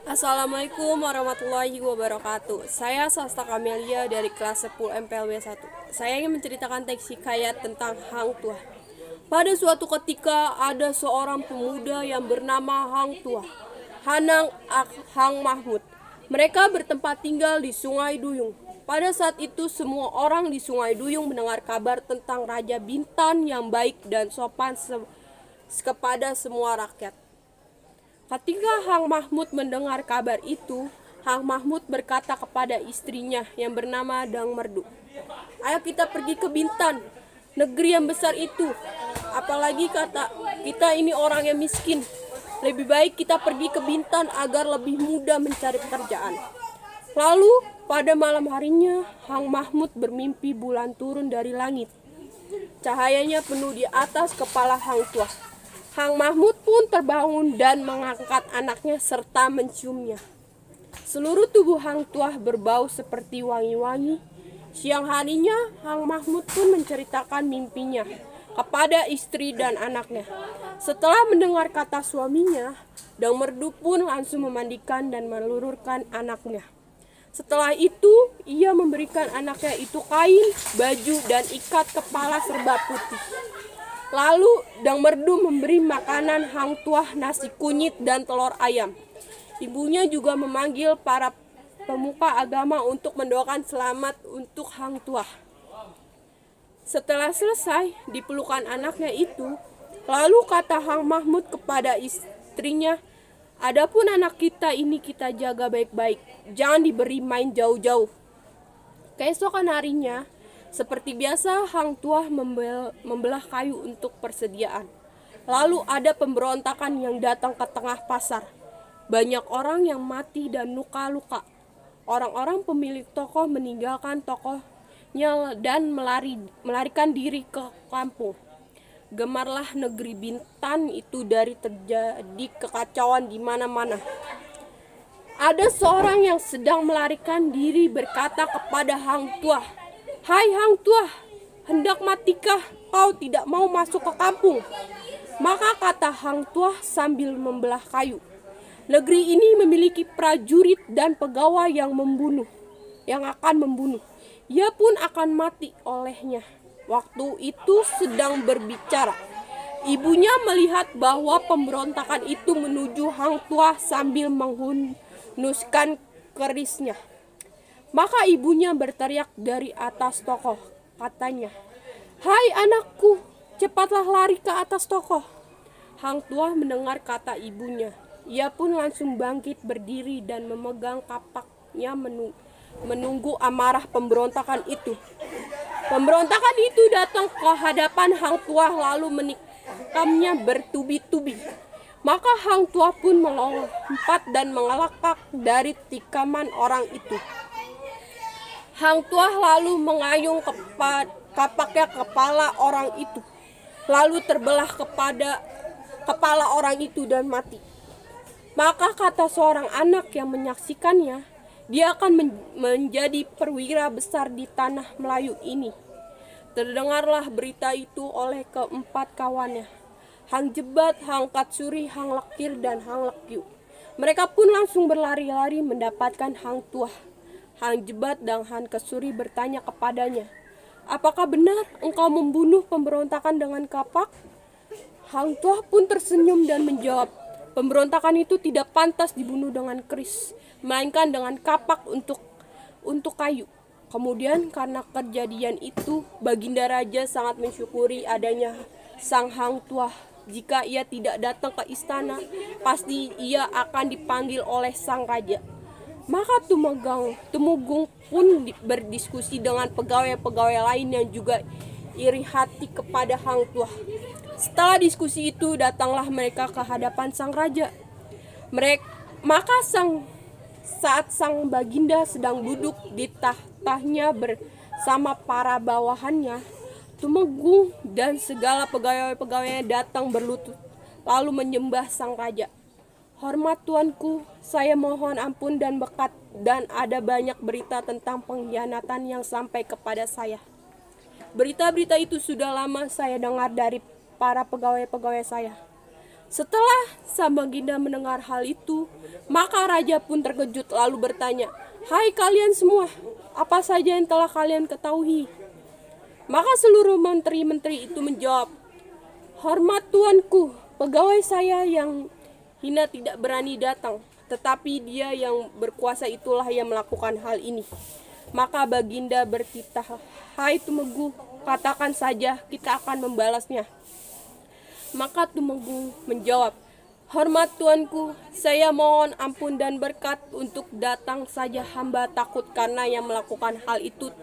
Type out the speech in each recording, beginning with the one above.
Assalamualaikum warahmatullahi wabarakatuh. Saya Sasta Kamelia dari kelas 10 MPLW 1. Saya ingin menceritakan teks hikayat tentang Hang Tuah. Pada suatu ketika ada seorang pemuda yang bernama Hang Tuah, Hanang Hang Mahmud. Mereka bertempat tinggal di Sungai Duyung. Pada saat itu semua orang di Sungai Duyung mendengar kabar tentang Raja Bintan yang baik dan sopan kepada semua rakyat. Ketika Hang Mahmud mendengar kabar itu, Hang Mahmud berkata kepada istrinya yang bernama Dang Merdu, "Ayo kita pergi ke Bintan, negeri yang besar itu. Apalagi kata kita ini orang yang miskin. Lebih baik kita pergi ke Bintan agar lebih mudah mencari pekerjaan." Lalu pada malam harinya, Hang Mahmud bermimpi bulan turun dari langit. Cahayanya penuh di atas kepala Hang Tuah. Hang Mahmud pun terbangun dan mengangkat anaknya serta menciumnya. Seluruh tubuh Hang Tuah berbau seperti wangi-wangi. Siang harinya, Hang Mahmud pun menceritakan mimpinya kepada istri dan anaknya. Setelah mendengar kata suaminya, Dang Merdu pun langsung memandikan dan meluruskan anaknya. Setelah itu, ia memberikan anaknya itu kain, baju, dan ikat kepala serba putih. Lalu Dang Merdu memberi makanan Hang Tuah nasi kunyit dan telur ayam. Ibunya juga memanggil para pemuka agama untuk mendoakan selamat untuk Hang Tuah. Setelah selesai dipelukan anaknya itu, lalu kata Hang Mahmud kepada istrinya, "Adapun anak kita ini kita jaga baik-baik, jangan diberi main jauh-jauh." Keesokan harinya, seperti biasa, Hang Tuah membelah kayu untuk persediaan. Lalu ada pemberontakan yang datang ke tengah pasar. Banyak orang yang mati dan luka-luka. Orang-orang pemilik toko meninggalkan tokonya dan melarikan diri ke kampung. Gemarlah negeri Bintan itu dari terjadi kekacauan di mana-mana. Ada seorang yang sedang melarikan diri berkata kepada Hang Tuah, "Hai Hang Tuah, hendak matikah kau tidak mau masuk ke kampung?" Maka kata Hang Tuah sambil membelah kayu, "Negeri ini memiliki prajurit dan pegawai yang akan membunuh. Ia pun akan mati olehnya." Waktu itu sedang berbicara, ibunya melihat bahwa pemberontakan itu menuju Hang Tuah sambil menghunuskan kerisnya. Maka ibunya berteriak dari atas toko, katanya, "Hai anakku, cepatlah lari ke atas toko." Hang Tuah mendengar kata ibunya. Ia pun langsung bangkit berdiri dan memegang kapaknya menunggu amarah pemberontakan itu. Pemberontakan itu datang ke hadapan Hang Tuah lalu menikamnya bertubi-tubi. Maka Hang Tuah pun melompat dan mengelakak dari tikaman orang itu. Hang Tuah lalu mengayung kapaknya kepala orang itu, lalu terbelah kepada kepala orang itu dan mati. Maka kata seorang anak yang menyaksikannya, dia akan menjadi perwira besar di tanah Melayu ini. Terdengarlah berita itu oleh keempat kawannya, Hang Jebat, Hang Katsuri, Hang Lekir, dan Hang Lekyu. Mereka pun langsung berlari-lari mendapatkan Hang Tuah. Hang Jebat dan Hang Katsuri bertanya kepadanya, "Apakah benar engkau membunuh pemberontakan dengan kapak?" Hang Tuah pun tersenyum dan menjawab, "Pemberontakan itu tidak pantas dibunuh dengan keris, melainkan dengan kapak untuk kayu." Kemudian karena kejadian itu, Baginda Raja sangat mensyukuri adanya sang Hang Tuah. Jika ia tidak datang ke istana, pasti ia akan dipanggil oleh sang raja. Maka Tumenggung pun berdiskusi dengan pegawai-pegawai lain yang juga iri hati kepada Hang Tuah. Setelah diskusi itu, datanglah mereka ke hadapan sang raja. Maka saat sang baginda sedang duduk di tahtanya bersama para bawahannya, Tumenggung dan segala pegawai-pegawainya datang berlutut, lalu menyembah sang raja. "Hormat tuanku, saya mohon ampun dan berkat, dan ada banyak berita tentang pengkhianatan yang sampai kepada saya. Berita-berita itu sudah lama saya dengar dari para pegawai-pegawai saya. Setelah Sang Baginda mendengar hal itu, maka raja pun terkejut lalu bertanya, "Hai kalian semua, apa saja yang telah kalian ketahui?" Maka seluruh menteri-menteri itu menjawab, "Hormat tuanku, pegawai saya yang hina tidak berani datang, tetapi dia yang berkuasa itulah yang melakukan hal ini." Maka Baginda bertitah, "Hai Tumenggung, katakan saja, kita akan membalasnya." Maka Tumenggung menjawab, "Hormat tuanku, saya mohon ampun dan berkat untuk datang saja, hamba takut karena yang melakukan hal itu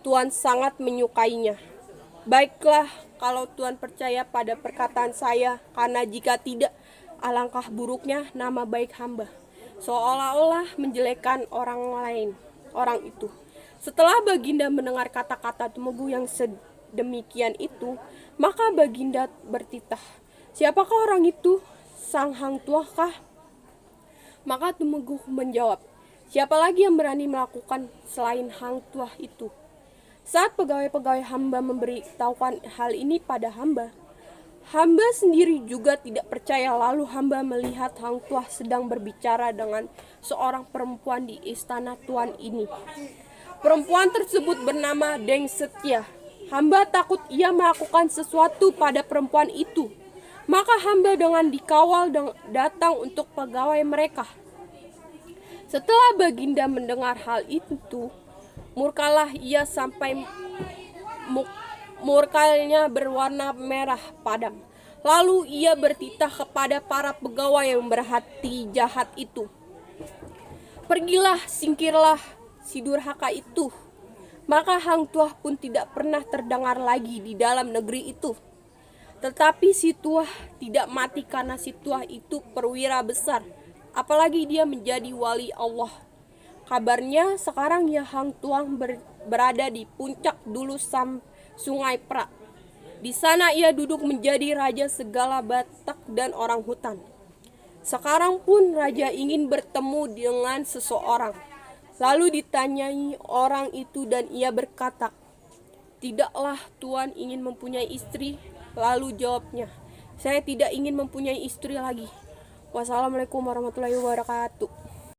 Tuan sangat menyukainya. Baiklah, kalau Tuan percaya pada perkataan saya, karena jika tidak, alangkah buruknya nama baik hamba." Seolah-olah menjelekkan orang itu. Setelah Baginda mendengar kata-kata Tumenggung yang sedemikian itu, maka Baginda bertitah, "Siapakah orang itu? Sang Hang Tuah kah?" Maka Tumenggung menjawab, "Siapa lagi yang berani melakukan selain Hang Tuah itu?" Saat pegawai-pegawai hamba memberitahukan hal ini pada hamba sendiri juga tidak percaya. Lalu hamba melihat Hang Tuah sedang berbicara dengan seorang perempuan di istana tuan ini. Perempuan tersebut bernama Deng Setia. Hamba takut ia melakukan sesuatu pada perempuan itu. Maka hamba dengan dikawal datang untuk pegawai mereka. Setelah Baginda mendengar hal itu, murkalah ia sampai murkanya berwarna merah padam. Lalu ia bertitah kepada para pegawai yang berhati jahat itu, "Pergilah, singkirlah si durhaka itu." Maka Hang Tuah pun tidak pernah terdengar lagi di dalam negeri itu. Tetapi si Tuah tidak mati karena si Tuah itu perwira besar, apalagi dia menjadi wali Allah. Kabarnya sekarang ya Hang Tuah berada di puncak dulu Sungai Pra. Di sana ia duduk menjadi raja segala Batak dan orang hutan. Sekarang pun raja ingin bertemu dengan seseorang. Lalu ditanyai orang itu dan ia berkata, "Tidaklah Tuan ingin mempunyai istri?" Lalu jawabnya, "Saya tidak ingin mempunyai istri lagi." Wassalamualaikum warahmatullahi wabarakatuh.